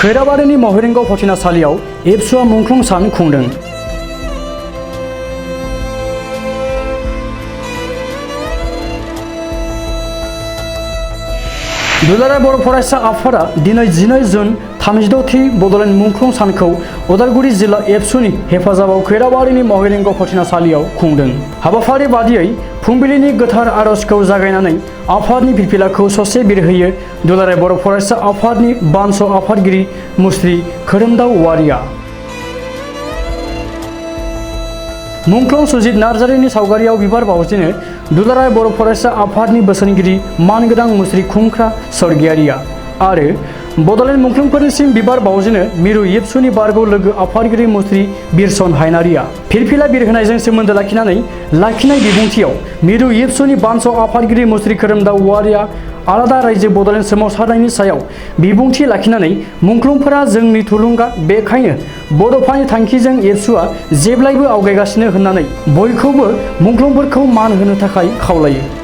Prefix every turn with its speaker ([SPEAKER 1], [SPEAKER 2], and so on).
[SPEAKER 1] खैराबारिनि महिरंग फथिनासालियाव एबसुआ मुंख्लं सान खुंदों। दुलाराय बर' फरायसा आफादा दिनै 12 जुन 36थि बड'लेण्ड मुंख्लं सानखौ उदालगुरि जिल्ला एबसुनि हेफाजाबाव खैराबारिनि महिरंग फथिनासालियाव खुंदों। हाबाफारि बादियै फुंबिलिनि गोथार आर'जखौ जागायनानै आफादनि फिरफिलाखौ ससे बिरहोयो दुलाराय बर' फरायसा आफादनि बानस आफादगिरि मुस्रि खोरोमदाव औवारिया। मुंख्लं सुजित नार्जारिनि सावगारियाव बिबार बावजेनो दुलाराय बर' फरायसा आफादनि बोसोनगिरि मानगोनां मुस्रि खुंख्रा स्वर्गियारिया आरो बड'लेण्ड मुंख्लंफोरनिसिम बिबार बावजेनो मिरु एबसुनि बारगौ लोगो आफादगिरि मुस्रि बिरसन हायनारिया। फिरफिला बिरहोनायजों सोमोन्दो लाखिनानै लाखिनाय बिबुंथियाव मिरु एबसुनि बानस आफादगिरि मुस्रि खोरोमदाव औवारिया आलादा रायजो बड'लेण्ड सोमावसारनायनि सायाव बिबुंथि लाखिनानै मुंख्लंफोरा जोंनि थुलुंगा, बेखायनो बड'फानि थांखिजों एबसुआ जेब्लायबो आवगायगासिनो होननानै बयखौबो मुंख्लंफोरखौ मान होनो थाखाय खावलायो।